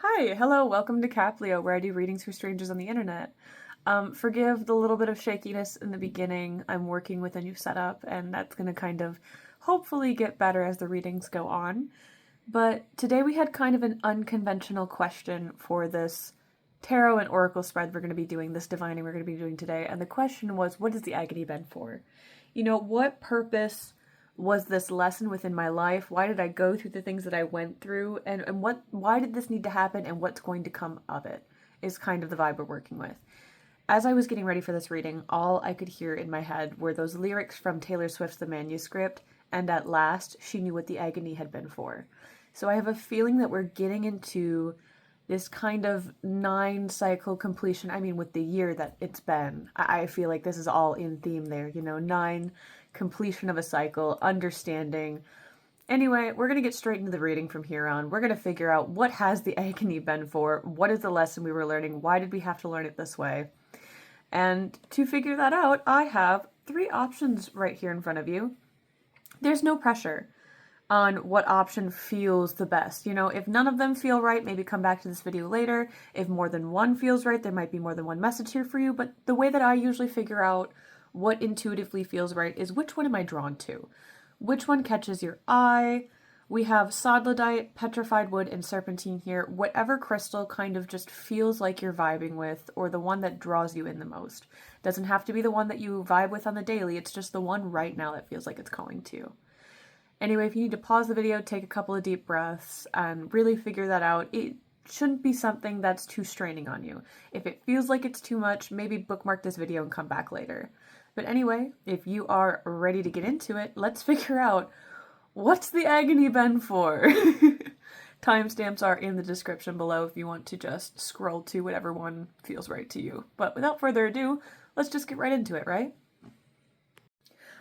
Hi, hello, welcome to Capleo, where I do readings for strangers on the internet. Forgive the little bit of shakiness in the beginning. I'm working with a new setup, and that's going to kind of hopefully get better as the readings go on. But today we had kind of an unconventional question for this tarot and oracle spread we're going to be doing, this divining we're going to be doing today. And the question was, what has the agony been for? What purpose was this lesson within my life? Why did I go through the things that I went through? And why did this need to happen, and what's going to come of it is kind of the vibe we're working with. As I was getting ready for this reading, all I could hear in my head were those lyrics from Taylor Swift's The Manuscript, and at last she knew what the agony had been for. So I have a feeling that we're getting into this kind of 9-cycle completion. I mean, with the year that it's been, I feel like this is all in theme there, 9 completion of a cycle, understanding. Anyway, we're going to get straight into the reading from here on. We're going to figure out what has the agony been for, what is the lesson we were learning, why did we have to learn it this way? And to figure that out, I have 3 options right here in front of you. There's no pressure on what option feels the best. If none of them feel right, maybe come back to this video later. If more than one feels right, there might be more than one message here for you. But the way that I usually figure out what intuitively feels right is which one am I drawn to? Which one catches your eye? We have sodalite, petrified wood, and serpentine here. Whatever crystal kind of just feels like you're vibing with, or the one that draws you in the most. Doesn't have to be the one that you vibe with on the daily, it's just the one right now that feels like it's calling to you. Anyway, if you need to pause the video, take a couple of deep breaths, and really figure that out. It shouldn't be something that's too straining on you. If it feels like it's too much, maybe bookmark this video and come back later. But anyway, if you are ready to get into it, let's figure out what's the agony been for. Timestamps are in the description below if you want to just scroll to whatever one feels right to you. But without further ado, let's just get right into it, right?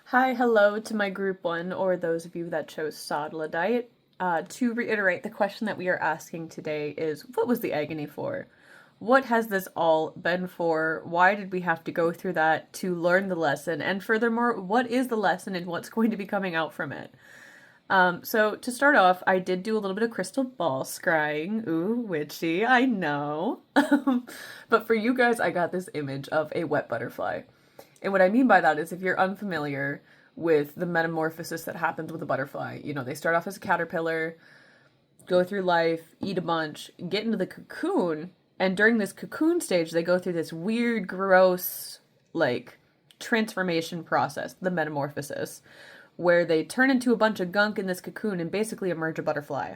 Hi, hello to my group 1, or those of you that chose sodalite. To reiterate, the question that we are asking today is, what was the agony for? What has this all been for? Why did we have to go through that to learn the lesson? And furthermore, what is the lesson and what's going to be coming out from it? So to start off, I did do a little bit of crystal ball scrying. Ooh, witchy, I know. But for you guys, I got this image of a wet butterfly. And what I mean by that is, if you're unfamiliar with the metamorphosis that happens with a butterfly, they start off as a caterpillar, go through life, eat a bunch, get into the cocoon, and during this cocoon stage, they go through this weird, gross, transformation process, the metamorphosis, where they turn into a bunch of gunk in this cocoon and basically emerge a butterfly.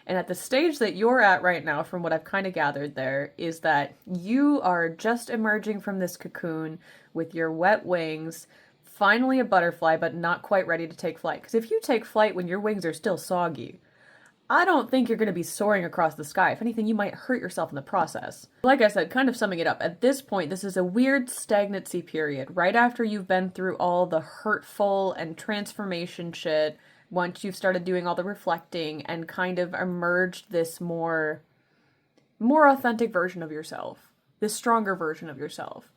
And at the stage that you're at right now, from what I've kind of gathered there, is that you are just emerging from this cocoon with your wet wings, finally a butterfly, but not quite ready to take flight. Because if you take flight when your wings are still soggy, I don't think you're going to be soaring across the sky. If anything, you might hurt yourself in the process. Like I said, kind of summing it up, at this point, this is a weird stagnancy period. Right after you've been through all the hurtful and transformation shit, once you've started doing all the reflecting and kind of emerged this more authentic version of yourself, this stronger version of yourself.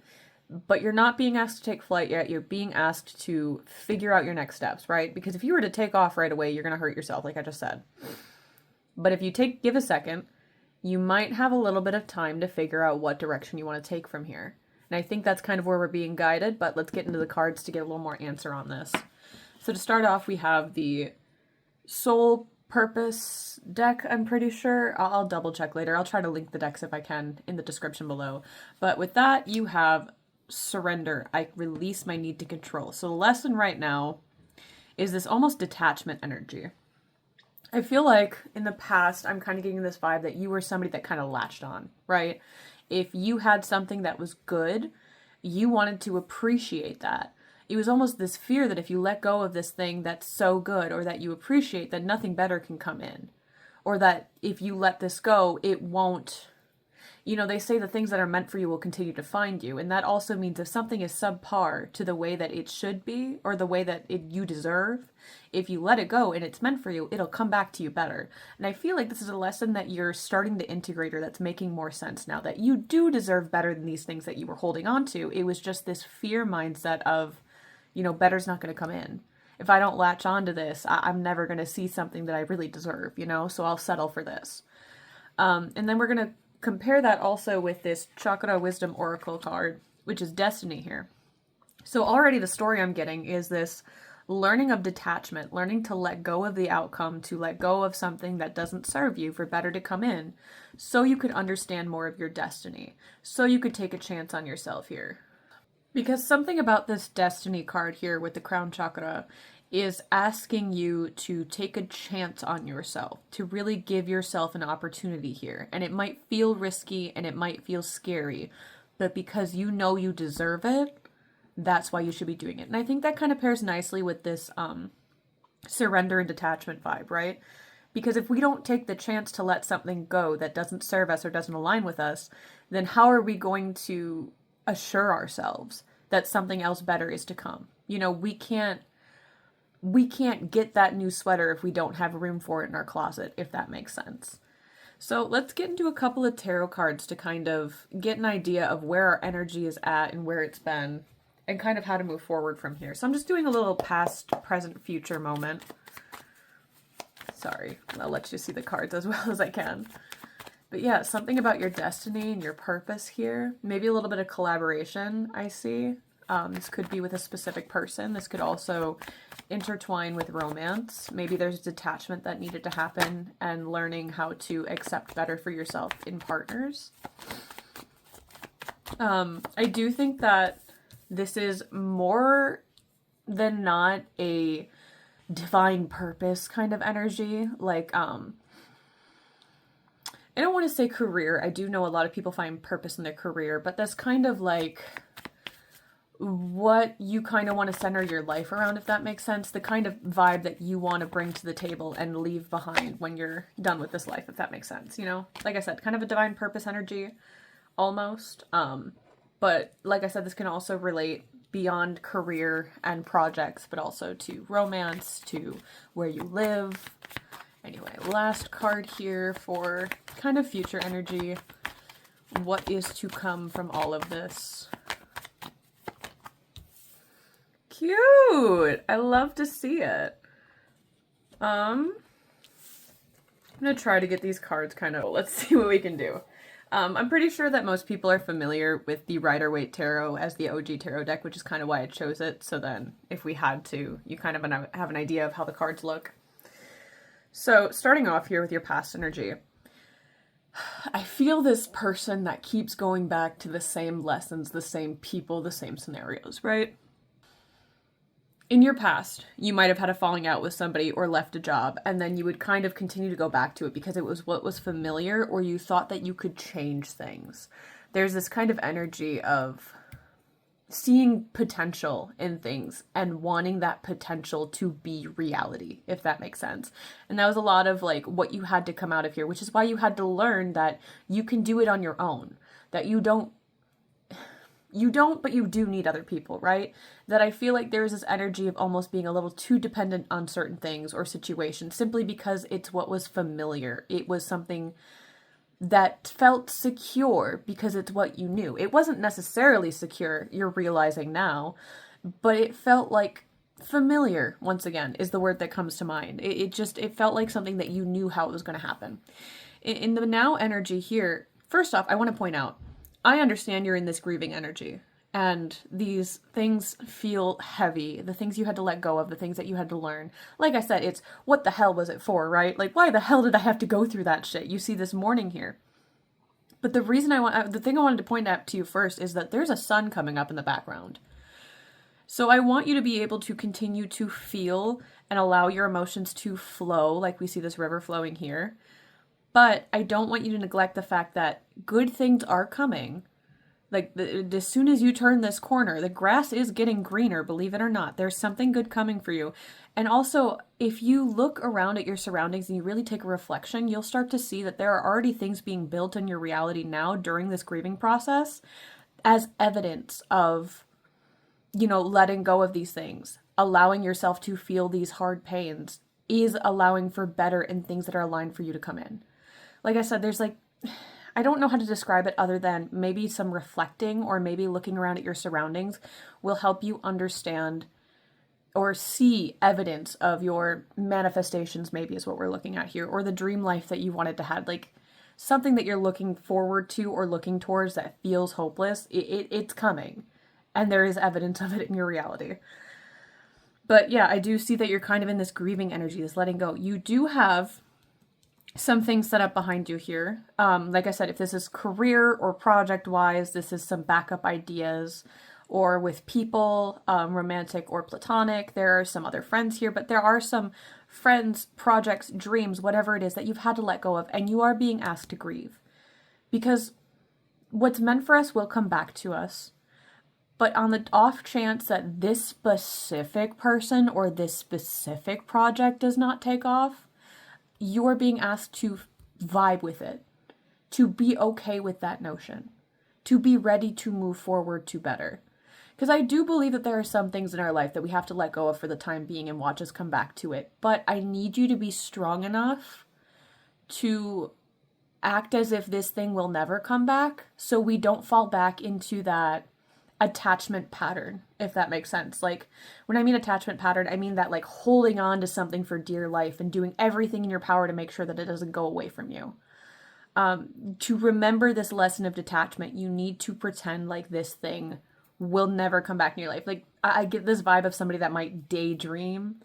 But you're not being asked to take flight yet. You're being asked to figure out your next steps, right? Because if you were to take off right away, you're going to hurt yourself, like I just said. But if you give a second, you might have a little bit of time to figure out what direction you want to take from here. And I think that's kind of where we're being guided, but let's get into the cards to get a little more answer on this. So to start off, we have the Soul Purpose deck, I'm pretty sure. I'll double check later. I'll try to link the decks if I can in the description below. But with that, you have Surrender. I release my need to control. So the lesson right now is this almost detachment energy. I feel like in the past, I'm kind of getting this vibe that you were somebody that kind of latched on, right? If you had something that was good, you wanted to appreciate that. It was almost this fear that if you let go of this thing that's so good, or that you appreciate, that nothing better can come in. Or that if you let this go, it won't. They say the things that are meant for you will continue to find you. And that also means if something is subpar to the way that it should be, or the way that you deserve, if you let it go and it's meant for you, it'll come back to you better. And I feel like this is a lesson that you're starting to integrate, or that's making more sense now, that you do deserve better than these things that you were holding on to. It was just this fear mindset of, better's not going to come in. If I don't latch onto this, I'm never going to see something that I really deserve, so I'll settle for this. And then we're going to compare that also with this Chakra Wisdom Oracle card, which is Destiny here. So already the story I'm getting is this learning of detachment, learning to let go of the outcome, to let go of something that doesn't serve you for better to come in, so you could understand more of your destiny, so you could take a chance on yourself here. Because something about this Destiny card here with the Crown Chakra is asking you to take a chance on yourself, to really give yourself an opportunity here. And it might feel risky and it might feel scary, but because you know you deserve it, that's why you should be doing it. And I think that kind of pairs nicely with this surrender and detachment vibe, right? Because if we don't take the chance to let something go that doesn't serve us or doesn't align with us, then how are we going to assure ourselves that something else better is to come? You know, we can't get that new sweater if we don't have room for it in our closet, if that makes sense. So let's get into a couple of tarot cards to kind of get an idea of where our energy is at and where it's been, and kind of how to move forward from here. So I'm just doing a little past, present, future moment. Sorry, I'll let you see the cards as well as I can. But yeah, something about your destiny and your purpose here. Maybe a little bit of collaboration, I see. This could be with a specific person. This could also intertwine with romance. Maybe there's detachment that needed to happen and learning how to accept better for yourself in partners. I do think that this is more than not a divine purpose kind of energy. Like, I don't want to say career. I do know a lot of people find purpose in their career, but that's kind of like what you kind of want to center your life around, if that makes sense. The kind of vibe that you want to bring to the table and leave behind when you're done with this life, if that makes sense, you know? Like I said, kind of a divine purpose energy, almost. But like I said, this can also relate beyond career and projects, but also to romance, to where you live. Anyway, last card here for kind of future energy. What is to come from all of this? Cute! I love to see it. I'm gonna try to get these cards kind of, let's see what we can do. I'm pretty sure that most people are familiar with the Rider-Waite Tarot as the OG tarot deck, which is kind of why I chose it. So then if we had to, you kind of have an idea of how the cards look. So starting off here with your past energy, I feel this person that keeps going back to the same lessons, the same people, the same scenarios, right? In your past, you might have had a falling out with somebody or left a job, and then you would kind of continue to go back to it because it was what was familiar, or you thought that you could change things. There's this kind of energy of seeing potential in things and wanting that potential to be reality, if that makes sense. And that was a lot of like what you had to come out of here, which is why you had to learn that you can do it on your own, that you don't, but you do need other people, right? That I feel like there's this energy of almost being a little too dependent on certain things or situations simply because it's what was familiar. It was something that felt secure because it's what you knew. It wasn't necessarily secure, you're realizing now, but it felt like familiar, once again, is the word that comes to mind. It felt like something that you knew how it was going to happen. In the now energy here, first off, I want to point out, I understand you're in this grieving energy and these things feel heavy. The things you had to let go of, the things that you had to learn. Like I said, it's what the hell was it for, right? Like, why the hell did I have to go through that shit? You see this mourning here. But the thing I wanted to point out to you first is that there's a sun coming up in the background. So I want you to be able to continue to feel and allow your emotions to flow, like we see this river flowing here. But I don't want you to neglect the fact that good things are coming. Like, as soon as you turn this corner, the grass is getting greener, believe it or not. There's something good coming for you. And also, if you look around at your surroundings and you really take a reflection, you'll start to see that there are already things being built in your reality now during this grieving process as evidence of, you know, letting go of these things. Allowing yourself to feel these hard pains is allowing for better and things that are aligned for you to come in. Like I said, there's like, I don't know how to describe it other than maybe some reflecting or maybe looking around at your surroundings will help you understand or see evidence of your manifestations, maybe is what we're looking at here, or the dream life that you wanted to have. Like, something that you're looking forward to or looking towards that feels hopeless, it's coming. And there is evidence of it in your reality. But yeah, I do see that you're kind of in this grieving energy, this letting go. You do have some things set up behind you here. Like I said, if this is career or project-wise, this is some backup ideas, or with people, romantic or platonic. There are some other friends here, but there are some friends, projects, dreams, whatever it is that you've had to let go of, and you are being asked to grieve. Because what's meant for us will come back to us. But on the off chance that this specific person or this specific project does not take off, you are being asked to vibe with it, to be okay with that notion, to be ready to move forward to better. Because I do believe that there are some things in our life that we have to let go of for the time being and watch us come back to it. But I need you to be strong enough to act as if this thing will never come back, so we don't fall back into that attachment pattern, if that makes sense. Like, when I mean attachment pattern, I mean that, like, holding on to something for dear life and doing everything in your power to make sure that it doesn't go away from you. To remember this lesson of detachment, you need to pretend like this thing will never come back in your life. Like, I get this vibe of somebody that might daydream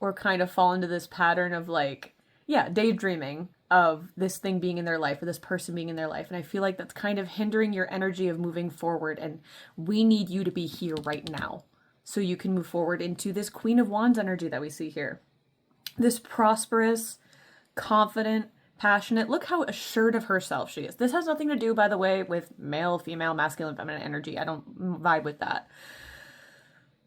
or kind of fall into this pattern of, like, yeah, daydreaming of this thing being in their life or this person being in their life. And I feel like that's kind of hindering your energy of moving forward. And we need you to be here right now so you can move forward into this Queen of Wands energy that we see here. This prosperous, confident, passionate. Look how assured of herself she is. This has nothing to do, by the way, with male, female, masculine, feminine energy. I don't vibe with that.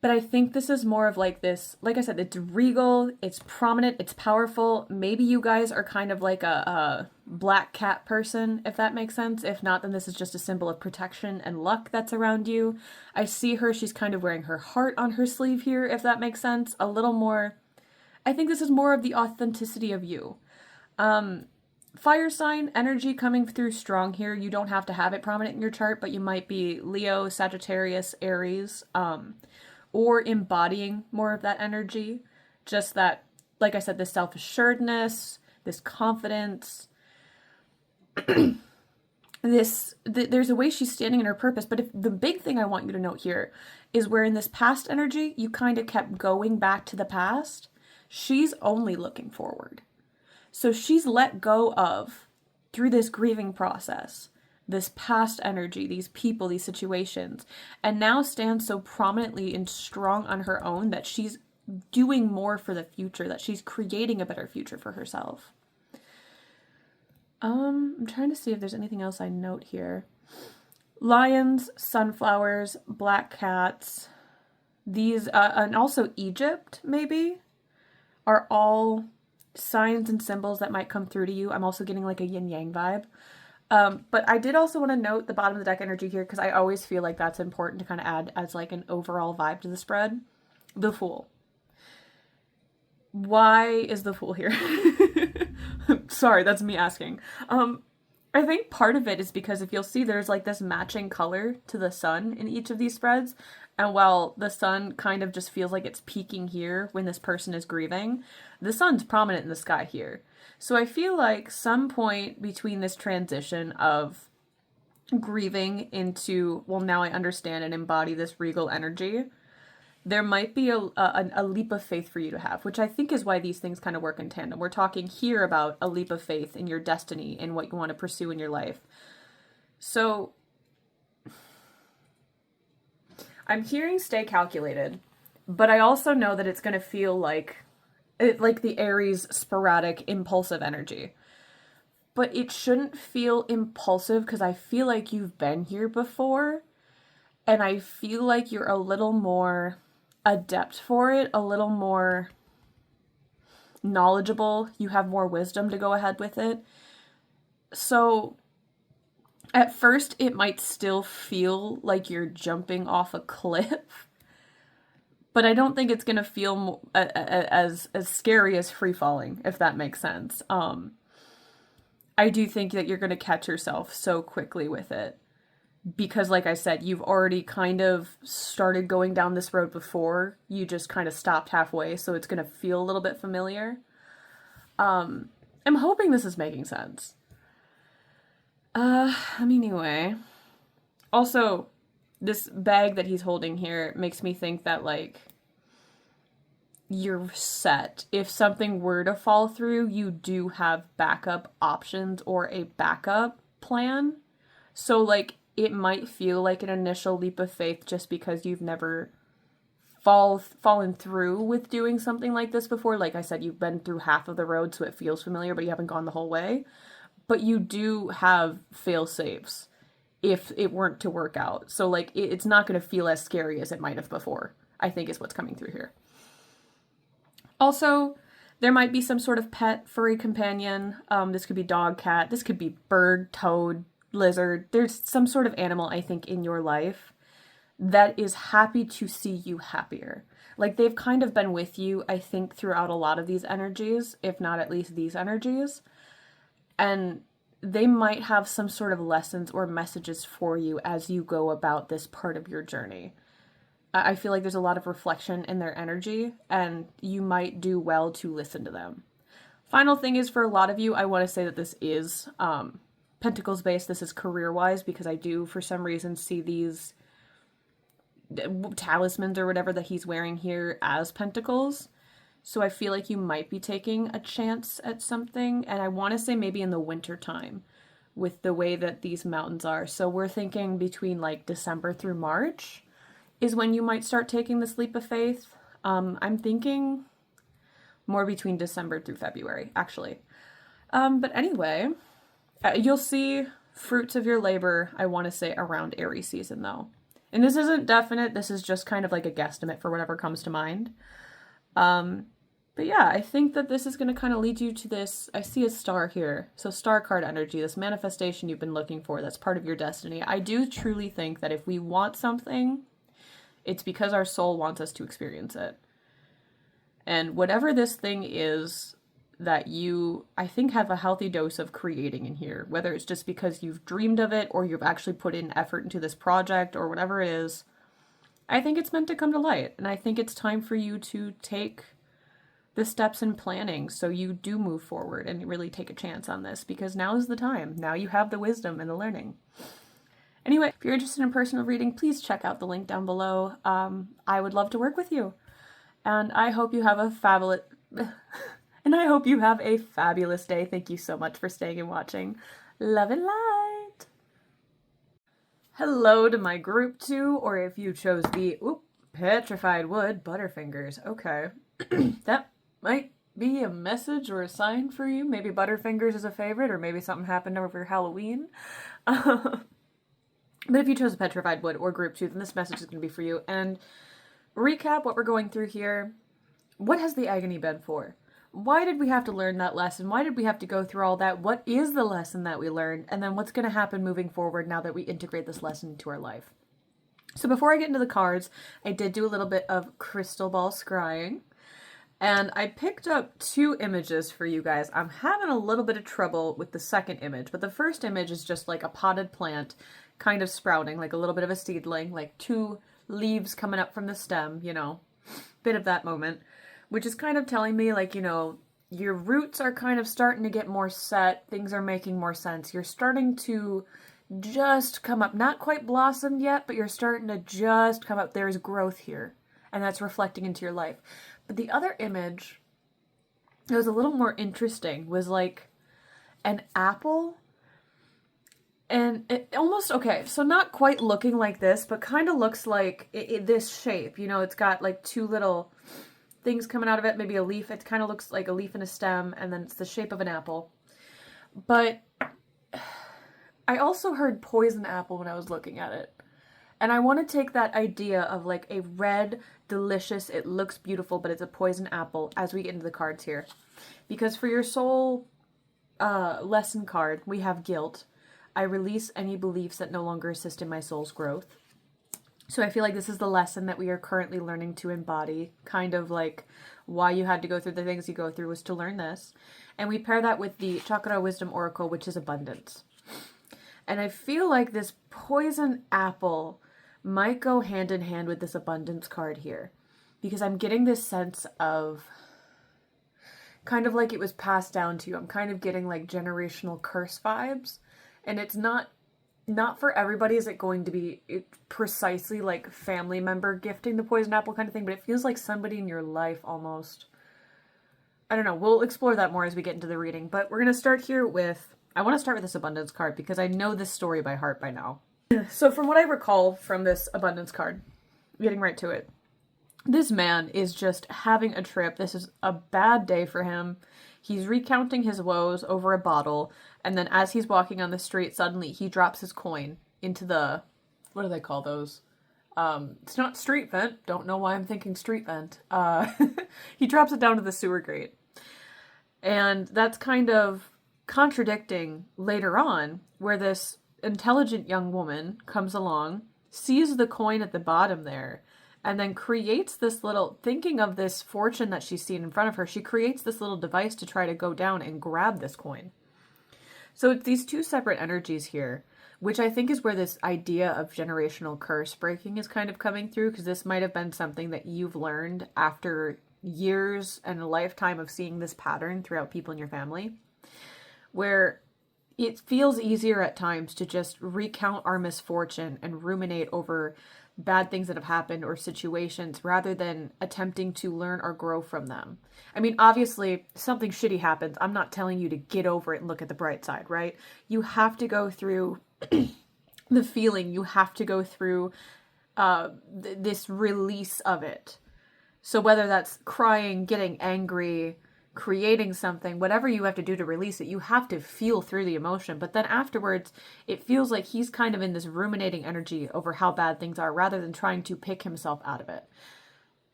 But I think this is more of like this, like I said, it's regal, it's prominent, it's powerful. Maybe you guys are kind of like a black cat person, if that makes sense. If not, then this is just a symbol of protection and luck that's around you. I see her, she's kind of wearing her heart on her sleeve here, if that makes sense. A little more, I think this is more of the authenticity of you. Fire sign energy coming through strong here. You don't have to have it prominent in your chart, but you might be Leo, Sagittarius, Aries, or embodying more of that energy. Just that, like I said, this self-assuredness, this confidence, there's a way she's standing in her purpose. But if the big thing I want you to note here is where in this past energy, you kind of kept going back to the past, she's only looking forward. So she's let go of, through this grieving process, this past energy, these people, these situations, and now stands so prominently and strong on her own that she's doing more for the future, that she's creating a better future for herself. I'm trying to see if there's anything else I note here. Lions, sunflowers, black cats, these, and also Egypt, maybe, are all signs and symbols that might come through to you. I'm also getting like a yin-yang vibe. But I did also want to note the bottom of the deck energy here, because I always feel like that's important to kind of add as like an overall vibe to the spread. The Fool. Why is the Fool here? Sorry, that's me asking. I think part of it is because if you'll see, there's like this matching color to the sun in each of these spreads. And while the sun kind of just feels like it's peaking here when this person is grieving, the sun's prominent in the sky here. So I feel like some point between this transition of grieving into, well, now I understand and embody this regal energy, there might be a leap of faith for you to have, which I think is why these things kind of work in tandem. We're talking here about a leap of faith in your destiny and what you want to pursue in your life. So I'm hearing stay calculated, but I also know that it's going to feel like the Aries sporadic impulsive energy. But it shouldn't feel impulsive because I feel like you've been here before, and I feel like you're a little more adept for it, a little more knowledgeable. You have more wisdom to go ahead with it. So at first it might still feel like you're jumping off a cliff, but I don't think it's going to feel as scary as free falling, if that makes sense. I do think that you're going to catch yourself so quickly with it. Because, like I said, you've already kind of started going down this road before. You just kind of stopped halfway, so it's going to feel a little bit familiar. I'm hoping this is making sense. Anyway. Also, this bag that he's holding here makes me think that, like, you're set. If something were to fall through, you do have backup options or a backup plan. So, like, it might feel like an initial leap of faith just because you've never fallen through with doing something like this before. Like I said, you've been through half of the road, so it feels familiar, but you haven't gone the whole way. But you do have fail safes if it weren't to work out. So, like, it's not going to feel as scary as it might have before, I think is what's coming through here. Also, there might be some sort of pet furry companion. This could be dog, cat. This could be bird, toad, lizard. There's some sort of animal, I think, in your life that is happy to see you happier. Like, they've kind of been with you, I think, throughout a lot of these energies, if not at least these energies. And they might have some sort of lessons or messages for you as you go about this part of your journey. I feel like there's a lot of reflection in their energy, and you might do well to listen to them. Final thing is, for a lot of you, I want to say that this is Pentacles based. This is career-wise, because I do, for some reason, see these talismans or whatever that he's wearing here as pentacles. So I feel like you might be taking a chance at something, and I want to say maybe in the winter time with the way that these mountains are. So we're thinking between like December through March is when you might start taking this leap of faith. I'm thinking more between December through February, actually. But anyway, you'll see fruits of your labor, I want to say, around Aries season, though. And this isn't definite. This is just kind of like a guesstimate for whatever comes to mind. But yeah, I think that this is going to kind of lead you to this. I see a star here. So star card energy, this manifestation you've been looking for, that's part of your destiny. I do truly think that if we want something, it's because our soul wants us to experience it. And whatever this thing is that you, I think, have a healthy dose of creating in here, whether it's just because you've dreamed of it or you've actually put in effort into this project or whatever it is, I think it's meant to come to light. And I think it's time for you to take the steps in planning so you do move forward and really take a chance on this, because now is the time. Now you have the wisdom and the learning. Anyway, if you're interested in personal reading, please check out the link down below. I would love to work with you. And I hope you have a fabulous day. Thank you so much for staying and watching. Love and light. Hello to my group 2, or if you chose the petrified wood, Butterfingers. Okay. That might be a message or a sign for you. Maybe Butterfingers is a favorite, or maybe something happened over Halloween. But if you chose a petrified wood or group 2, then this message is going to be for you. And recap what we're going through here. What has the agony been for? Why did we have to learn that lesson? Why did we have to go through all that? What is the lesson that we learned? And then what's going to happen moving forward now that we integrate this lesson into our life? So before I get into the cards, I did do a little bit of crystal ball scrying. And I picked up 2 images for you guys. I'm having a little bit of trouble with the second image, but the first image is just like a potted plant kind of sprouting, like a little bit of a seedling, like 2 leaves coming up from the stem, you know, bit of that moment, which is kind of telling me, like, you know, your roots are kind of starting to get more set. Things are making more sense. You're starting to just come up, not quite blossomed yet, but you're starting to just come up. There's growth here, and that's reflecting into your life. But the other image that was a little more interesting was like an apple. And it almost, okay, so not quite looking like this, but kind of looks like this shape. You know, it's got like 2 little things coming out of it, maybe a leaf. It kind of looks like a leaf and a stem, and then it's the shape of an apple. But I also heard poison apple when I was looking at it. And I want to take that idea of like a red, delicious, it looks beautiful, but it's a poison apple as we get into the cards here. Because for your soul lesson card, we have guilt. I release any beliefs that no longer assist in my soul's growth. So I feel like this is the lesson that we are currently learning to embody. Kind of like why you had to go through the things you go through was to learn this. And we pair that with the Chakra Wisdom Oracle, which is abundance. And I feel like this poison apple might go hand in hand with this abundance card here. Because I'm getting this sense of kind of like it was passed down to you. I'm kind of getting like generational curse vibes. And it's not for everybody is it going to be precisely like family member gifting the poison apple kind of thing, but it feels like somebody in your life almost. I don't know. We'll explore that more as we get into the reading, but we're going to start here with, I want to start with this abundance card because I know this story by heart by now. So from what I recall from this abundance card, getting right to it, this man is just having a trip. This is a bad day for him. He's recounting his woes over a bottle, and then as he's walking on the street, suddenly he drops his coin into the, what do they call those? It's not street vent. Don't know why I'm thinking street vent. He drops it down to the sewer grate. And that's kind of contradicting later on, where this intelligent young woman comes along, sees the coin at the bottom there, and then creates this little, thinking of this fortune that she's seen in front of her, she creates this little device to try to go down and grab this coin. So it's these two separate energies here, which I think is where this idea of generational curse breaking is kind of coming through, because this might have been something that you've learned after years and a lifetime of seeing this pattern throughout people in your family, where it feels easier at times to just recount our misfortune and ruminate over bad things that have happened or situations rather than attempting to learn or grow from them. I mean, obviously, something shitty happens. I'm not telling you to get over it and look at the bright side, right? You have to go through the feeling. You have to go through this release of it. So whether that's crying, getting angry, creating something, whatever you have to do to release it, you have to feel through the emotion. But then afterwards, it feels like he's kind of in this ruminating energy over how bad things are rather than trying to pick himself out of it.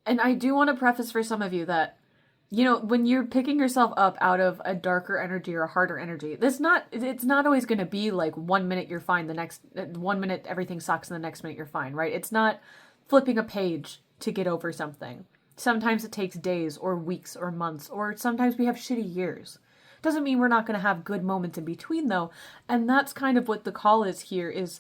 And I do want to preface for some of you that, you know, when you're picking yourself up out of a darker energy or a harder energy, it's not always going to be like 1 minute you're fine, the next 1 minute everything sucks, and the next minute you're fine, right? It's not flipping a page to get over something. Sometimes it takes days or weeks or months, or sometimes we have shitty years. Doesn't mean we're not going to have good moments in between, though. And that's kind of what the call is here, is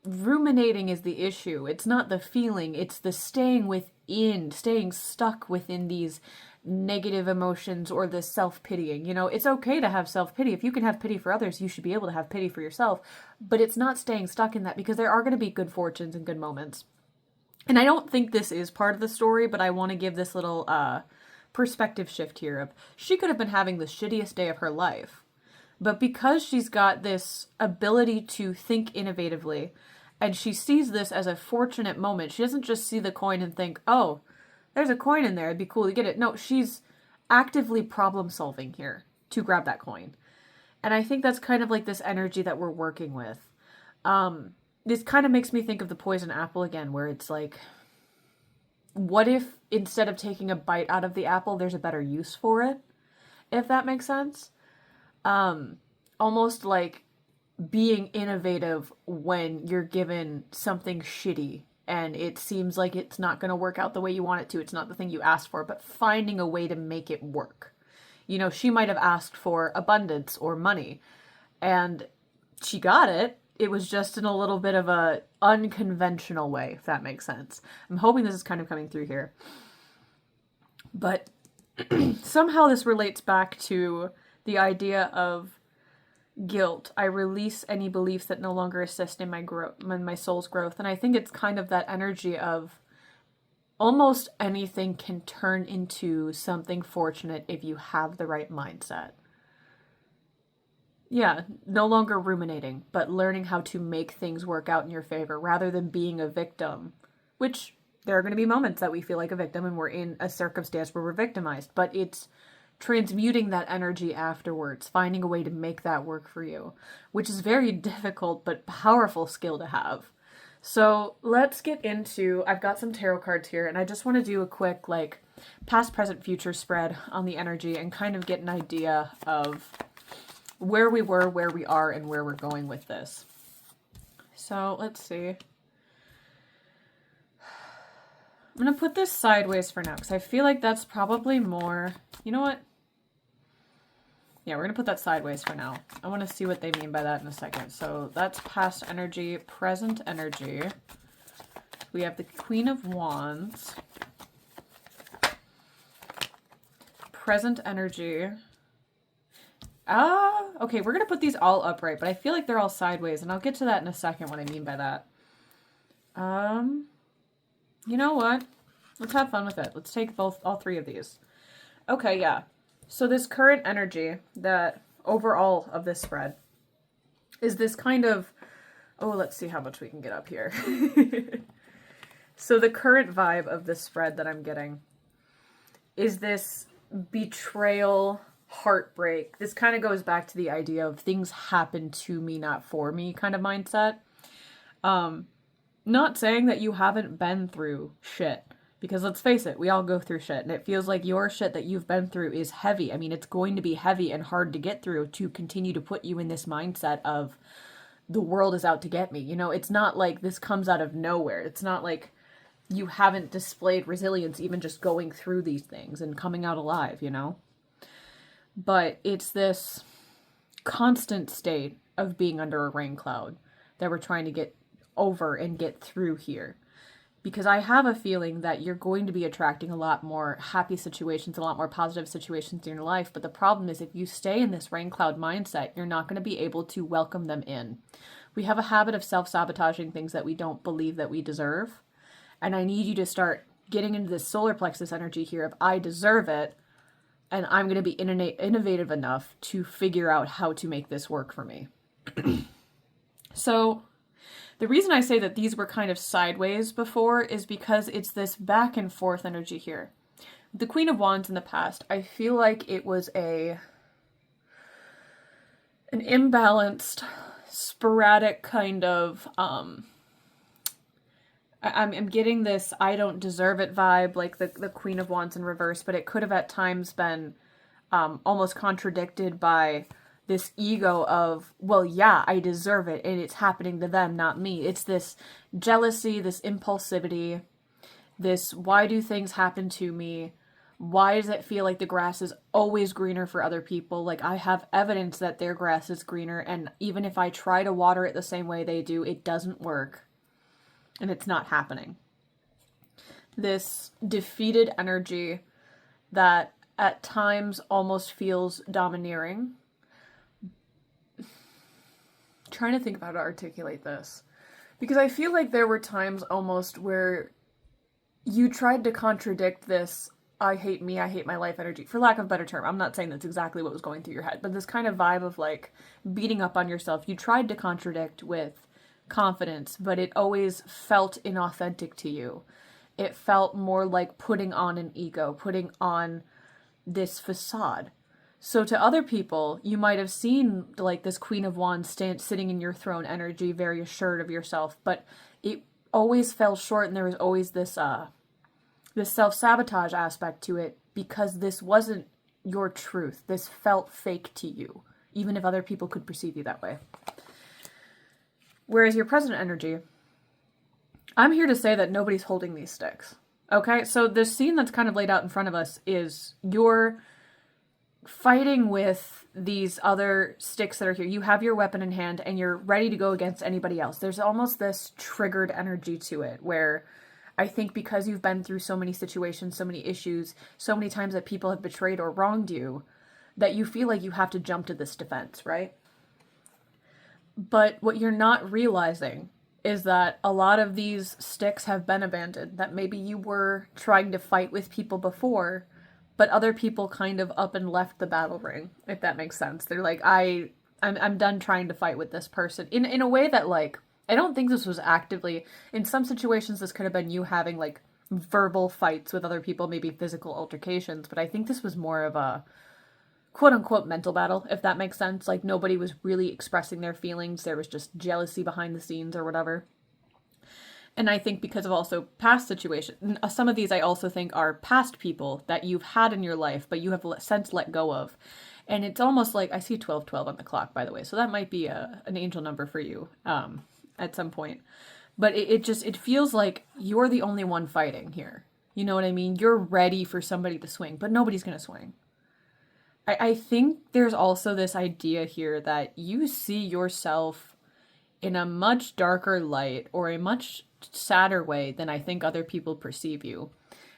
ruminating is the issue. It's not the feeling, it's the staying within, staying stuck within these negative emotions or the self-pitying. You know, it's okay to have self-pity. If you can have pity for others, you should be able to have pity for yourself. But it's not staying stuck in that, because there are going to be good fortunes and good moments. And I don't think this is part of the story, but I want to give this little perspective shift here of, she could have been having the shittiest day of her life. But because she's got this ability to think innovatively, and she sees this as a fortunate moment, she doesn't just see the coin and think, oh, there's a coin in there, it'd be cool to get it. No, she's actively problem solving here to grab that coin. And I think that's kind of like this energy that we're working with. This kind of makes me think of the poison apple again, where it's like, what if instead of taking a bite out of the apple, there's a better use for it? If that makes sense. Almost like being innovative when you're given something shitty and it seems like it's not going to work out the way you want it to. It's not the thing you asked for, but finding a way to make it work. You know, she might have asked for abundance or money, and she got it. It was just in a little bit of a unconventional way, if that makes sense. I'm hoping this is kind of coming through here. But somehow this relates back to the idea of guilt. I release any beliefs that no longer assist in my growth, in my soul's growth. And I think it's kind of that energy of almost anything can turn into something fortunate if you have the right mindset. Yeah, no longer ruminating, but learning how to make things work out in your favor rather than being a victim, which there are going to be moments that we feel like a victim and we're in a circumstance where we're victimized, but it's transmuting that energy afterwards, finding a way to make that work for you, which is very difficult but powerful skill to have. So let's get into, I've got some tarot cards here, and I just want to do a quick like past, present, future spread on the energy and kind of get an idea of where we were, where we are, and where we're going with this. So let's see. I'm going to put this sideways for now because I feel like that's probably more, you know what? Yeah, we're going to put that sideways for now. I want to see what they mean by that in a second. So that's past energy, present energy. We have the Queen of Wands. Present energy. Okay, we're gonna put these all upright, but I feel like they're all sideways, and I'll get to that in a second, what I mean by that. You know what? Let's have fun with it. Let's take all three of these. Okay, yeah. So this current energy that overall of this spread is this kind of, oh, let's see how much we can get up here. So the current vibe of this spread that I'm getting is this betrayal, heartbreak. This kind of goes back to the idea of things happen to me, not for me kind of mindset. Not saying that you haven't been through shit, because let's face it, we all go through shit, and it feels like your shit that you've been through is heavy. I mean, it's going to be heavy and hard to get through to continue to put you in this mindset of the world is out to get me. You know, it's not like this comes out of nowhere. It's not like you haven't displayed resilience even just going through these things and coming out alive, you know? But it's this constant state of being under a rain cloud that we're trying to get over and get through here. Because I have a feeling that you're going to be attracting a lot more happy situations, a lot more positive situations in your life. But the problem is, if you stay in this rain cloud mindset, you're not going to be able to welcome them in. We have a habit of self-sabotaging things that we don't believe that we deserve. And I need you to start getting into this solar plexus energy here of I deserve it, and I'm going to be innovative enough to figure out how to make this work for me. So the reason I say that these were kind of sideways before is because it's this back and forth energy here. The Queen of Wands in the past, I feel like it was an imbalanced, sporadic kind of, I'm getting this I don't deserve it vibe, like the Queen of Wands in reverse, but it could have at times been almost contradicted by this ego of, well, yeah, I deserve it, and it's happening to them, not me. It's this jealousy, this impulsivity, this why do things happen to me? Why does it feel like the grass is always greener for other people? Like, I have evidence that their grass is greener, and even if I try to water it the same way they do, it doesn't work, and it's not happening. This defeated energy that at times almost feels domineering. Trying to think of how to articulate this, because I feel like there were times almost where you tried to contradict this I hate me, I hate my life energy, for lack of a better term. I'm not saying that's exactly what was going through your head, but this kind of vibe of like beating up on yourself. You tried to contradict with confidence, but it always felt inauthentic to you. It felt more like putting on an ego, putting on this facade. So to other people, you might have seen like this Queen of Wands sitting in your throne energy, very assured of yourself, but it always fell short, and there was always this this self-sabotage aspect to it, because this wasn't your truth. This felt fake to you, even if other people could perceive you that way. Whereas your present energy, I'm here to say that nobody's holding these sticks. Okay, so the scene that's kind of laid out in front of us is you're fighting with these other sticks that are here. You have your weapon in hand and you're ready to go against anybody else. There's almost this triggered energy to it where I think because you've been through so many situations, so many issues, so many times that people have betrayed or wronged you, that you feel like you have to jump to this defense, right? But what you're not realizing is that a lot of these sticks have been abandoned, that maybe you were trying to fight with people before, but other people kind of up and left the battle ring, if that makes sense. They're like, I'm done trying to fight with this person. In a way that, like, I don't think this was actively, in some situations this could have been you having, like, verbal fights with other people, maybe physical altercations, but I think this was more of a quote-unquote mental battle, if that makes sense. Like, nobody was really expressing their feelings. There was just jealousy behind the scenes or whatever. And I think because of also past situations, some of these I also think are past people that you've had in your life, but you have since let go of. And it's almost like, I see 1212 on the clock, by the way, so that might be an angel number for you at some point. But it feels like you're the only one fighting here. You know what I mean? You're ready for somebody to swing, but nobody's going to swing. I think there's also this idea here that you see yourself in a much darker light or a much sadder way than I think other people perceive you.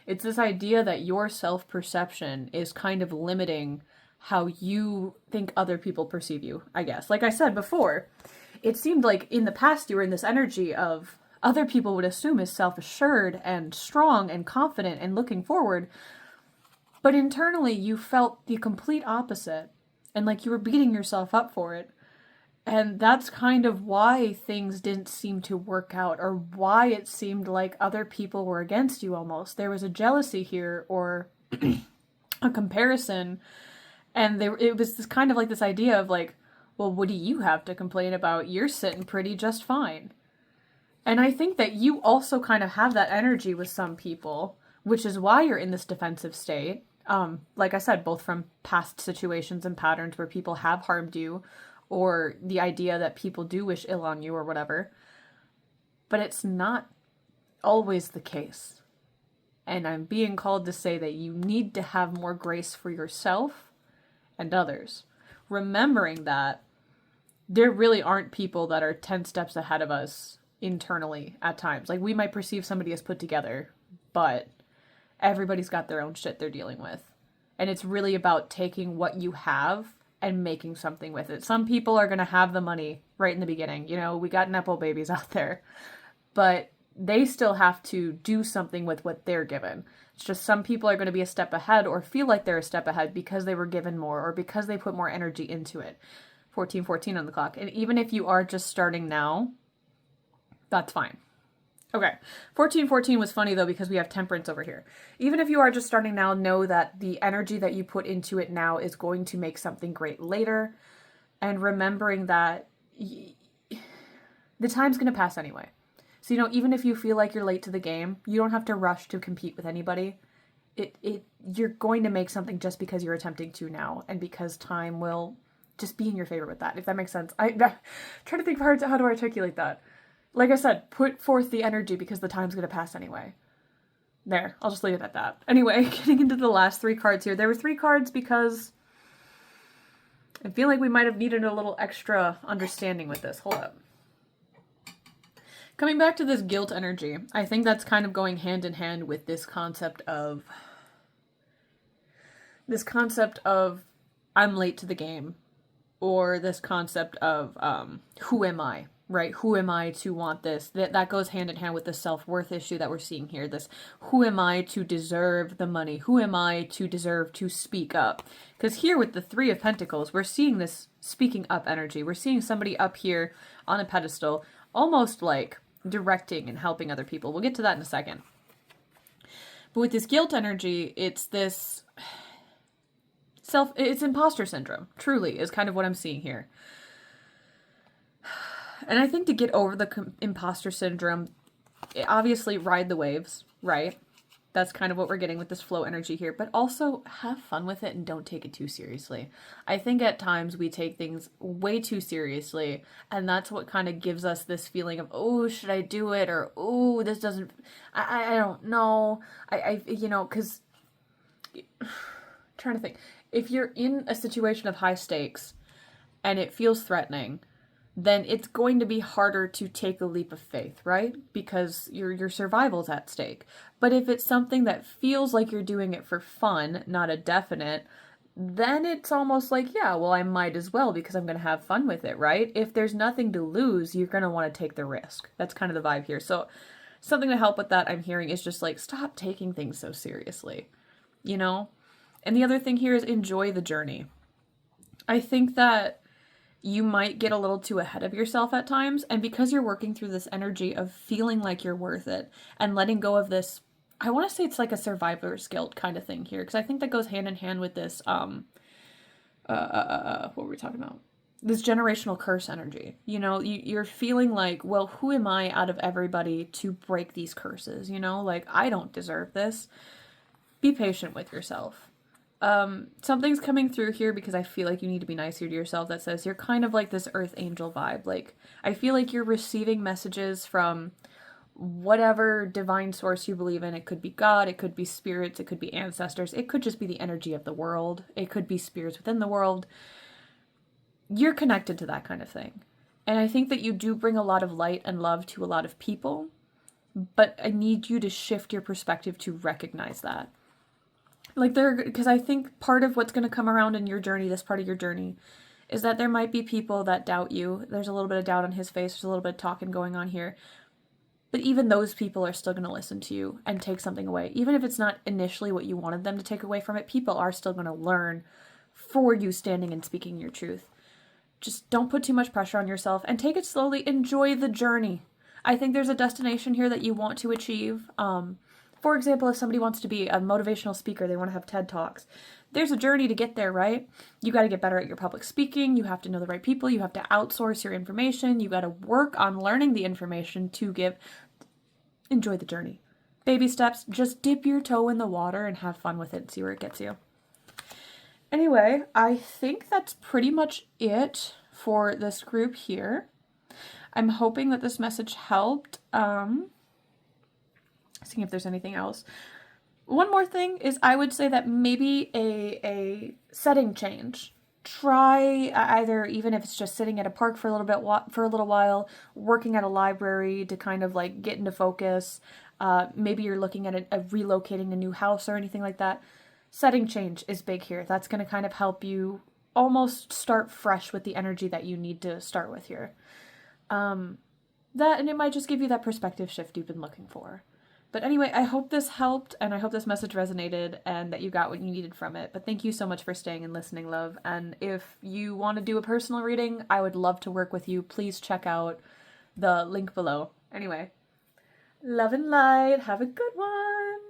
It's this idea that your self-perception is kind of limiting how you think other people perceive you, I guess. Like I said before, it seemed like in the past you were in this energy of other people would assume is self-assured and strong and confident and looking forward, but internally you felt the complete opposite and like you were beating yourself up for it. And that's kind of why things didn't seem to work out, or why it seemed like other people were against you almost. There was a jealousy here, or a comparison, and it was this kind of like this idea of like, well, what do you have to complain about? You're sitting pretty just fine. And I think that you also kind of have that energy with some people, which is why you're in this defensive state. Like I said, both from past situations and patterns where people have harmed you, or the idea that people do wish ill on you or whatever. But it's not always the case. And I'm being called to say that you need to have more grace for yourself and others. Remembering that there really aren't people that are 10 steps ahead of us internally at times. Like, we might perceive somebody as put together, but everybody's got their own shit they're dealing with. And it's really about taking what you have and making something with it. Some people are going to have the money right in the beginning. You know, we got Nepo babies out there. But they still have to do something with what they're given. It's just some people are going to be a step ahead or feel like they're a step ahead because they were given more or because they put more energy into it. 14:14 on the clock. And even if you are just starting now, that's fine. Okay, 14:14 was funny though because we have temperance over here. Even if you are just starting now, know that the energy that you put into it now is going to make something great later. And remembering that the time's going to pass anyway. So, you know, even if you feel like you're late to the game, you don't have to rush to compete with anybody. You're going to make something just because you're attempting to now, and because time will just be in your favor with that, if that makes sense. I'm trying to think hard how to articulate that. Like I said, put forth the energy because the time's going to pass anyway. There, I'll just leave it at that. Anyway, getting into the last 3 cards here. There were 3 cards because I feel like we might have needed a little extra understanding with this. Hold up. Coming back to this guilt energy, I think that's kind of going hand in hand with this concept of I'm late to the game, or this concept of who am I, right? Who am I to want this? That goes hand in hand with the self-worth issue that we're seeing here. This, who am I to deserve the money? Who am I to deserve to speak up? Because here with the 3 of Pentacles, we're seeing this speaking up energy. We're seeing somebody up here on a pedestal, almost like directing and helping other people. We'll get to that in a second. But with this guilt energy, it's this it's imposter syndrome, truly, is kind of what I'm seeing here. And I think to get over the imposter syndrome, obviously ride the waves, right? That's kind of what we're getting with this flow energy here. But also have fun with it and don't take it too seriously. I think at times we take things way too seriously. And that's what kind of gives us this feeling of, oh, should I do it? Or, oh, this doesn't, I don't know. You know, because, trying to think. If you're in a situation of high stakes and it feels threatening, then it's going to be harder to take a leap of faith, right? Because your survival's at stake. But if it's something that feels like you're doing it for fun, not a definite, then it's almost like, yeah, well, I might as well because I'm going to have fun with it, right? If there's nothing to lose, you're going to want to take the risk. That's kind of the vibe here. So something to help with that I'm hearing is just like, stop taking things so seriously, you know? And the other thing here is enjoy the journey. I think that you might get a little too ahead of yourself at times, and because you're working through this energy of feeling like you're worth it and letting go of this, I want to say it's like a survivor's guilt kind of thing here, because I think that goes hand in hand with this, what were we talking about? This generational curse energy. You know, you're feeling like, well, who am I out of everybody to break these curses? You know, like, I don't deserve this. Be patient with yourself. Something's coming through here because I feel like you need to be nicer to yourself that says you're kind of like this earth angel vibe. Like, I feel like you're receiving messages from whatever divine source you believe in. It could be God, it could be spirits, it could be ancestors, it could just be the energy of the world, it could be spirits within the world. You're connected to that kind of thing. And I think that you do bring a lot of light and love to a lot of people, but I need you to shift your perspective to recognize that. Like because I think part of what's going to come around in your journey, this part of your journey, is that there might be people that doubt you. There's a little bit of doubt on his face. There's a little bit of talking going on here. But even those people are still going to listen to you and take something away. Even if it's not initially what you wanted them to take away from it, people are still going to learn for you standing and speaking your truth. Just don't put too much pressure on yourself and take it slowly. Enjoy the journey. I think there's a destination here that you want to achieve. For example, if somebody wants to be a motivational speaker, they want to have TED Talks. There's a journey to get there, right? You got to get better at your public speaking. You have to know the right people. You have to outsource your information. You got to work on learning the information to give. Enjoy the journey. Baby steps. Just dip your toe in the water and have fun with it and see where it gets you. Anyway, I think that's pretty much it for this group here. I'm hoping that this message helped. Seeing if there's anything else. One more thing is I would say that maybe a setting change. Try either, even if it's just sitting at a park for a little while, working at a library to kind of like get into focus. Maybe you're looking at relocating a new house or anything like that. Setting change is big here. That's going to kind of help you almost start fresh with the energy that you need to start with here. And it might just give you that perspective shift you've been looking for. But anyway, I hope this helped, and I hope this message resonated, and that you got what you needed from it. But thank you so much for staying and listening, love. And if you want to do a personal reading, I would love to work with you. Please check out the link below. Anyway, love and light. Have a good one.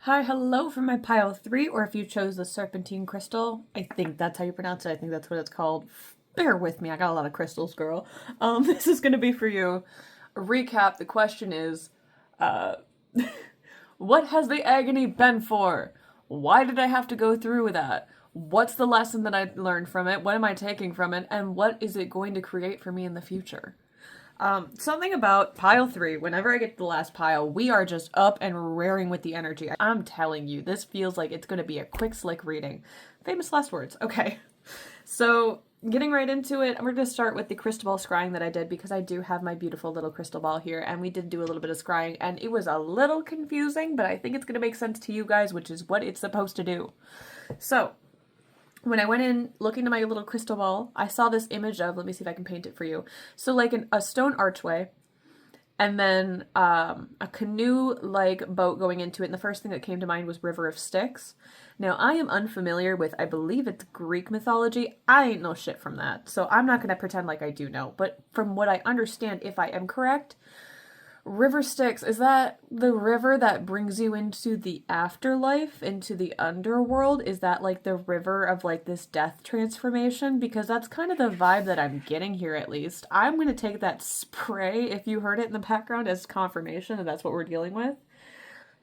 Hi, hello from my pile 3, or if you chose the serpentine crystal, I think that's how you pronounce it. I think that's what it's called. Bear with me. I got a lot of crystals, girl. This is going to be for you. Recap, the question is, what has the agony been for? Why did I have to go through with that? What's the lesson that I learned from it? What am I taking from it? And what is it going to create for me in the future? Something about pile 3, whenever I get to the last pile, we are just up and raring with the energy. I'm telling you, this feels like it's going to be a quick, slick reading. Famous last words. Okay. So, getting right into it, we're going to start with the crystal ball scrying that I did, because I do have my beautiful little crystal ball here, and we did do a little bit of scrying, and it was a little confusing, but I think it's going to make sense to you guys, which is what it's supposed to do. So, when I went in looking to my little crystal ball, I saw this image of, let me see if I can paint it for you. So like a stone archway, and then a canoe-like boat going into it, and the first thing that came to mind was River of Styx. Now, I am unfamiliar with, I believe it's Greek mythology. I ain't no shit from that, so I'm not going to pretend like I do know. But from what I understand, if I am correct, River Styx, is that the river that brings you into the afterlife, into the underworld? Is that like the river of like this death transformation? Because that's kind of the vibe that I'm getting here, at least. I'm going to take that spray, if you heard it in the background, as confirmation, and that's what we're dealing with.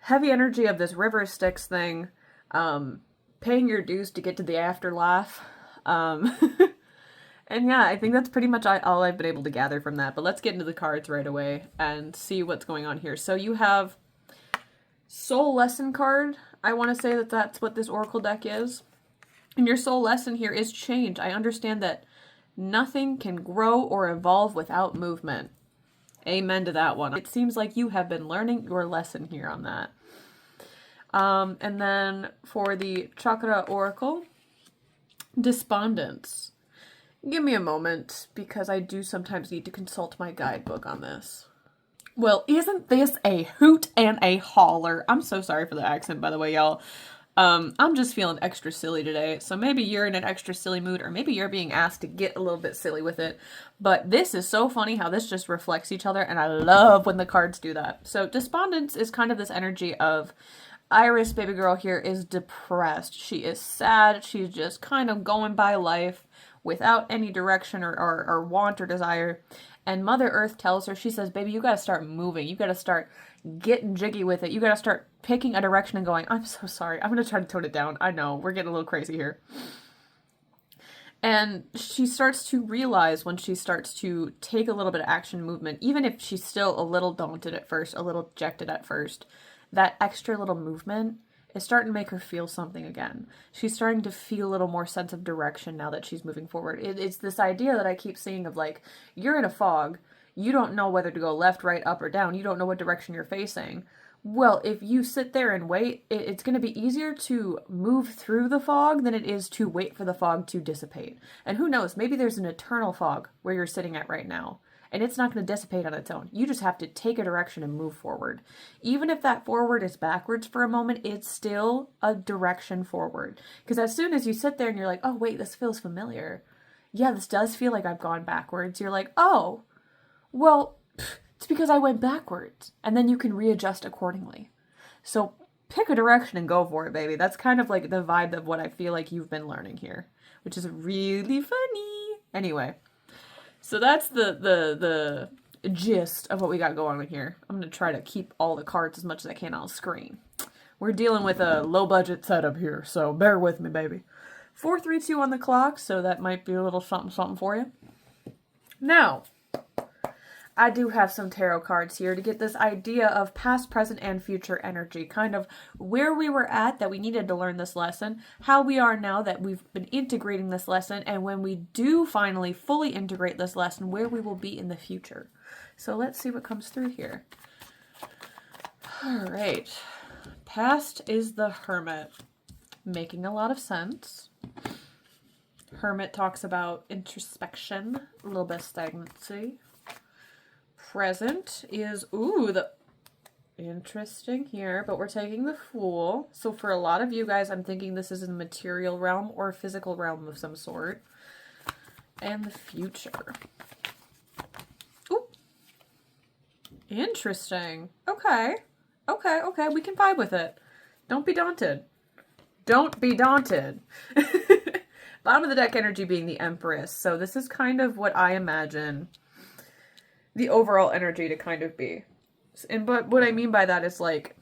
Heavy energy of this River Styx thing. Paying your dues to get to the afterlife. And yeah, I think that's pretty much all I've been able to gather from that. But let's get into the cards right away and see what's going on here. So you have Soul Lesson card. I want to say that that's what this Oracle deck is. And your soul lesson here is change. I understand that nothing can grow or evolve without movement. Amen to that one. It seems like you have been learning your lesson here on that. And then for the Chakra Oracle, Despondence. Give me a moment, because I do sometimes need to consult my guidebook on this. Well, isn't this a hoot and a holler? I'm so sorry for the accent, by the way, y'all. I'm just feeling extra silly today, so maybe you're in an extra silly mood, or maybe you're being asked to get a little bit silly with it. But this is so funny how this just reflects each other, and I love when the cards do that. So Despondence is kind of this energy of Iris, baby girl here, is depressed. She is sad. She's just kind of going by life without any direction or want or desire. And Mother Earth tells her, she says, baby, you gotta start moving. You gotta start getting jiggy with it. You gotta start picking a direction and going, I'm so sorry. I'm gonna try to tone it down. I know, we're getting a little crazy here. And she starts to realize, when she starts to take a little bit of action movement, even if she's still a little daunted at first, a little dejected at first, that extra little movement is starting to make her feel something again. She's starting to feel a little more sense of direction now that she's moving forward. It's this idea that I keep seeing of like, you're in a fog. You don't know whether to go left, right, up, or down. You don't know what direction you're facing. Well, if you sit there and wait, it's going to be easier to move through the fog than it is to wait for the fog to dissipate. And who knows, maybe there's an eternal fog where you're sitting at right now, and it's not going to dissipate on its own. You just have to take a direction and move forward. Even if that forward is backwards for a moment, it's still a direction forward. Because as soon as you sit there and you're like, oh, wait, this feels familiar. Yeah, this does feel like I've gone backwards. You're like, oh, well, it's because I went backwards. And then you can readjust accordingly. So pick a direction and go for it, baby. That's kind of like the vibe of what I feel like you've been learning here, which is really funny. Anyway, so that's the gist of what we got going on here. I'm going to try to keep all the cards as much as I can on screen. We're dealing with a low budget setup here, so bear with me, baby. 4:32 on the clock, so that might be a little something something for you. Now, I do have some tarot cards here to get this idea of past, present, and future energy. Kind of where we were at that we needed to learn this lesson, how we are now that we've been integrating this lesson, and when we do finally fully integrate this lesson, where we will be in the future. So let's see what comes through here. All right. Past is the Hermit. Making a lot of sense. Hermit talks about introspection, a little bit of stagnancy. Present is, the interesting here, but we're taking the Fool. So for a lot of you guys, I'm thinking this is in the material realm or physical realm of some sort. And the future. Ooh. Interesting. Okay. Okay. We can vibe with it. Don't be daunted. Don't be daunted. Bottom of the deck energy being the Empress. So this is kind of what I imagine the overall energy to kind of be. But what I mean by that is like,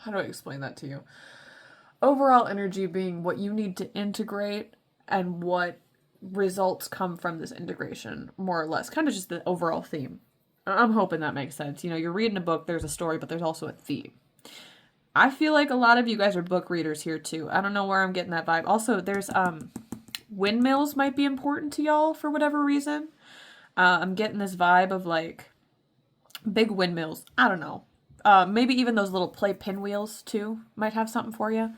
how do I explain that to you? Overall energy being what you need to integrate and what results come from this integration, more or less. Kind of just the overall theme. I'm hoping that makes sense. You know, you're reading a book, there's a story, but there's also a theme. I feel like a lot of you guys are book readers here too. I don't know where I'm getting that vibe. Also, there's windmills might be important to y'all for whatever reason. I'm getting this vibe of like big windmills. I don't know. Maybe even those little play pinwheels too might have something for you.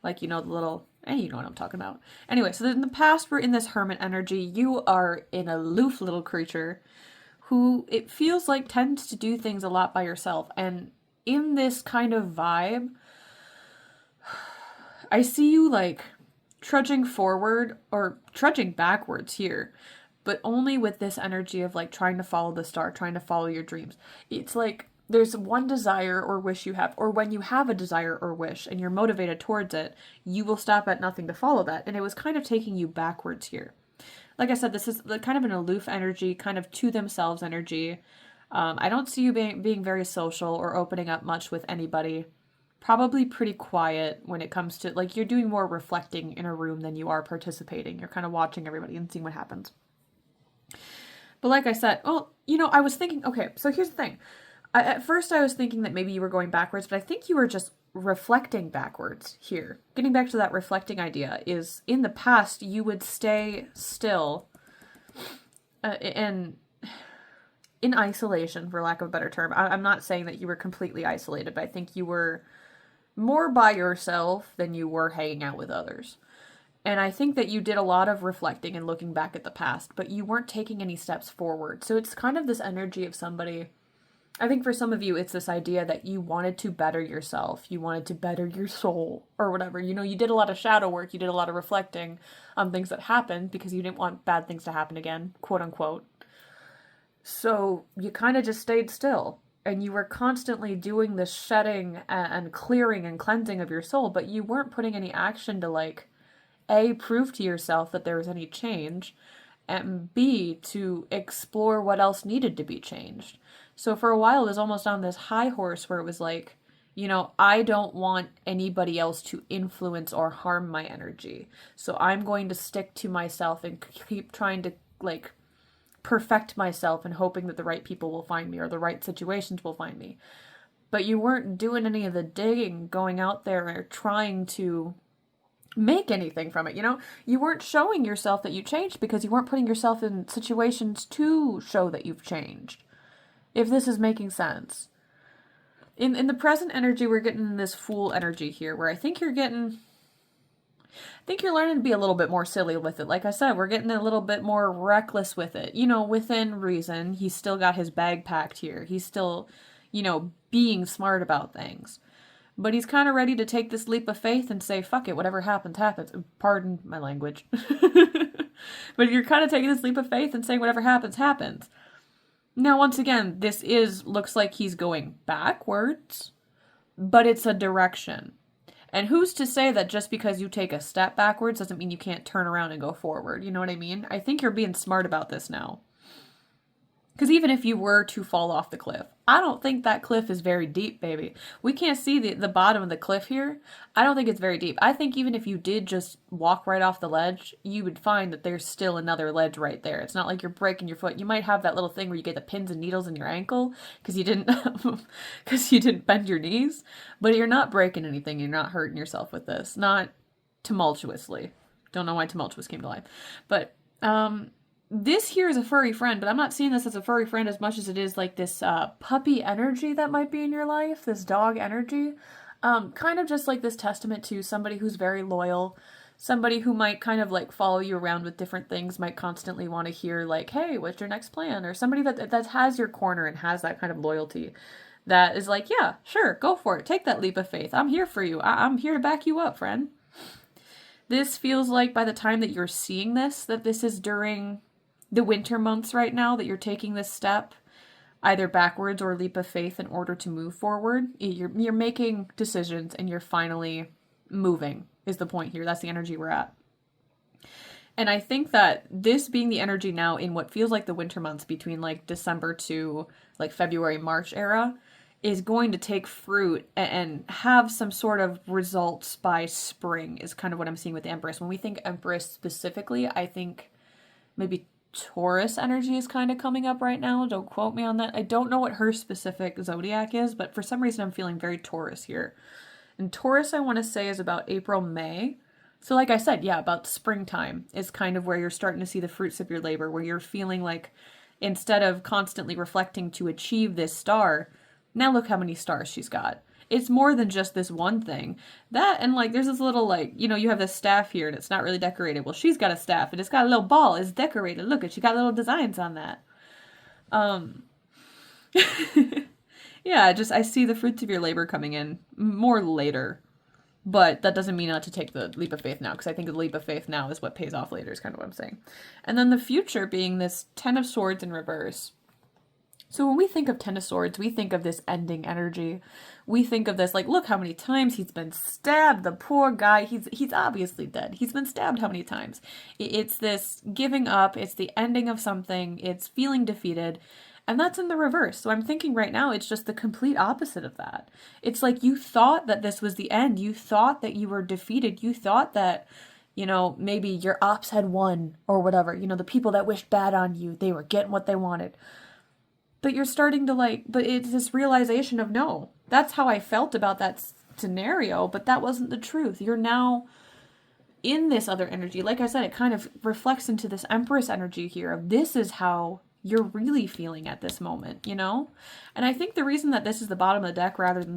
Like, you know, the little, you know what I'm talking about. Anyway, so in the past, we're in this hermit energy. You are an aloof little creature who it feels like tends to do things a lot by yourself. And in this kind of vibe, I see you like trudging forward or trudging backwards here, but only with this energy of like trying to follow the star, trying to follow your dreams. It's like there's one desire or wish you have, or when you have a desire or wish and you're motivated towards it, you will stop at nothing to follow that. And it was kind of taking you backwards here. Like I said, this is kind of an aloof energy, kind of to themselves energy. I don't see you being very social or opening up much with anybody. Probably pretty quiet when it comes to, like, you're doing more reflecting in a room than you are participating. You're kind of watching everybody and seeing what happens. But like I said, well, you know, I was thinking, okay, so here's the thing. At first I was thinking that maybe you were going backwards, but I think you were just reflecting backwards here. Getting back to that reflecting idea is in the past you would stay still and in isolation, for lack of a better term. I'm not saying that you were completely isolated, but I think you were more by yourself than you were hanging out with others. And I think that you did a lot of reflecting and looking back at the past, but you weren't taking any steps forward. So it's kind of this energy of somebody, I think for some of you, it's this idea that you wanted to better yourself. You wanted to better your soul or whatever. You know, you did a lot of shadow work. You did a lot of reflecting on things that happened because you didn't want bad things to happen again, quote unquote. So you kind of just stayed still and you were constantly doing this shedding and clearing and cleansing of your soul, but you weren't putting any action to like, A, prove to yourself that there was any change, and B, to explore what else needed to be changed. So for a while, it was almost on this high horse where it was like, you know, I don't want anybody else to influence or harm my energy. So I'm going to stick to myself and keep trying to like perfect myself and hoping that the right people will find me or the right situations will find me. But you weren't doing any of the digging, going out there or trying to make anything from it, you know? You weren't showing yourself that you changed because you weren't putting yourself in situations to show that you've changed. If this is making sense. In the present energy, we're getting this Fool energy here, where I think you're learning to be a little bit more silly with it. Like I said, we're getting a little bit more reckless with it. You know, within reason. He's still got his bag packed here. He's still, you know, being smart about things. But he's kind of ready to take this leap of faith and say, fuck it, whatever happens, happens. Pardon my language. But you're kind of taking this leap of faith and saying whatever happens, happens. Now, once again, looks like he's going backwards, but it's a direction. And who's to say that just because you take a step backwards doesn't mean you can't turn around and go forward? You know what I mean? I think you're being smart about this now. Because even if you were to fall off the cliff, I don't think that cliff is very deep, baby. We can't see the bottom of the cliff here. I don't think it's very deep. I think even if you did just walk right off the ledge, you would find that there's still another ledge right there. It's not like you're breaking your foot. You might have that little thing where you get the pins and needles in your ankle because you didn't bend your knees. But you're not breaking anything. You're not hurting yourself with this. Not tumultuously. Don't know why tumultuous came to life. But, this here is a furry friend, but I'm not seeing this as a furry friend as much as it is like this puppy energy that might be in your life, this dog energy. Kind of just like this testament to somebody who's very loyal, somebody who might kind of like follow you around with different things, might constantly want to hear like, hey, what's your next plan? Or somebody that has your corner and has that kind of loyalty that is like, yeah, sure, go for it. Take that leap of faith. I'm here for you. I'm here to back you up, friend. This feels like by the time that you're seeing this, that this is during the winter months right now, that you're taking this step, either backwards or leap of faith in order to move forward. You're making decisions and you're finally moving is the point here. That's the energy we're at. And I think that this being the energy now in what feels like the winter months between like December to like February, March era is going to take fruit and have some sort of results by spring is kind of what I'm seeing with the Empress. When we think Empress specifically, I think maybe Taurus energy is kind of coming up right now. Don't quote me on that. I don't know what her specific zodiac is, but for some reason I'm feeling very Taurus here. And Taurus, I want to say, is about April, May. So like I said, yeah, about springtime is kind of where you're starting to see the fruits of your labor, where you're feeling like instead of constantly reflecting to achieve this star, now look how many stars she's got. It's more than just this one thing. That, and like, there's this little, like, you know, you have this staff here and it's not really decorated. Well, she's got a staff and it's got a little ball. It's decorated. Look, she got little designs on that. Yeah, I see the fruits of your labor coming in more later. But that doesn't mean not to take the leap of faith now, because I think the leap of faith now is what pays off later, is kind of what I'm saying. And then the future being this Ten of Swords in reverse. So when we think of Ten of Swords, we think of this ending energy. We think of this like, look how many times he's been stabbed. The poor guy, he's obviously dead. He's been stabbed how many times? It's this giving up. It's the ending of something. It's feeling defeated. And that's in the reverse. So I'm thinking right now it's just the complete opposite of that. It's like you thought that this was the end. You thought that you were defeated. You thought that, you know, maybe your ops had won or whatever. You know, the people that wished bad on you, they were getting what they wanted. But you're starting to but it's this realization of no, that's how I felt about that scenario, but that wasn't the truth. You're now in this other energy. Like I said, it kind of reflects into this Empress energy here of this is how you're really feeling at this moment, you know? And I think the reason that this is the bottom of the deck rather than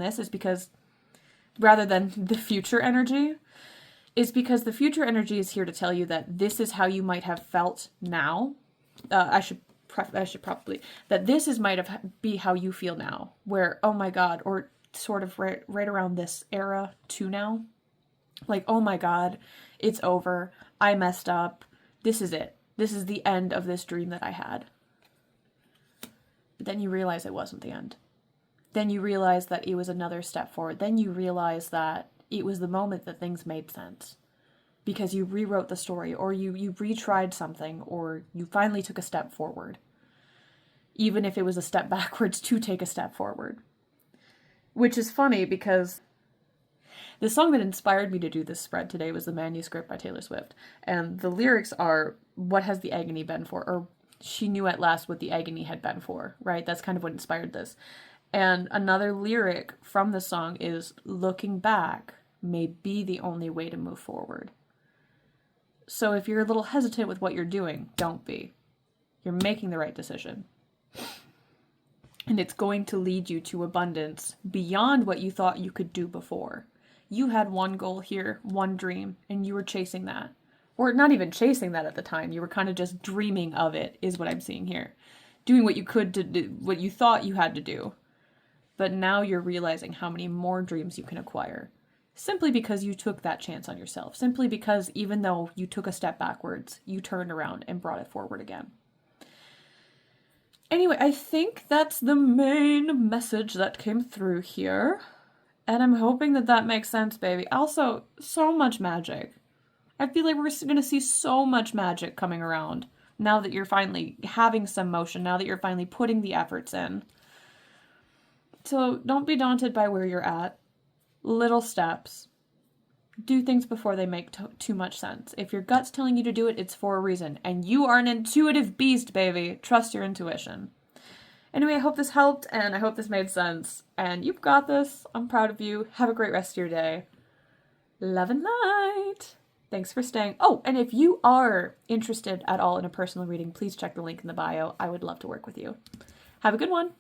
the future energy is because the future energy is here to tell you that this is how you might have felt now. I should probably, that this be how you feel now, where, oh my God, or sort of right around this era to now, like, oh my God, it's over, I messed up, this is it, this is the end of this dream that I had. But then you realize it wasn't the end. Then you realize that it was another step forward. Then you realize that it was the moment that things made sense. Because you rewrote the story, or you retried something, or you finally took a step forward. Even if it was a step backwards to take a step forward. Which is funny because the song that inspired me to do this spread today was The Manuscript by Taylor Swift. And the lyrics are, what has the agony been for? Or she knew at last what the agony had been for, right? That's kind of what inspired this. And another lyric from the song is, looking back may be the only way to move forward. So if you're a little hesitant with what you're doing, don't be. You're making the right decision. And it's going to lead you to abundance beyond what you thought you could do before. You had one goal here, one dream, and you were chasing that. Or not even chasing that at the time. You were kind of just dreaming of it, is what I'm seeing here. Doing what you could to do, what you thought you had to do. But now you're realizing how many more dreams you can acquire. Simply because you took that chance on yourself. Simply because even though you took a step backwards, you turned around and brought it forward again. Anyway, I think that's the main message that came through here. And I'm hoping that that makes sense, baby. Also, so much magic. I feel like we're going to see so much magic coming around now that you're finally having some motion, now that you're finally putting the efforts in. So don't be daunted by where you're at. Little steps. Do things before they make too much sense. If your gut's telling you to do it, it's for a reason. And you are an intuitive beast, baby. Trust your intuition. Anyway, I hope this helped, and I hope this made sense. And you've got this. I'm proud of you. Have a great rest of your day. Love and light. Thanks for staying. Oh, and if you are interested at all in a personal reading, please check the link in the bio. I would love to work with you. Have a good one.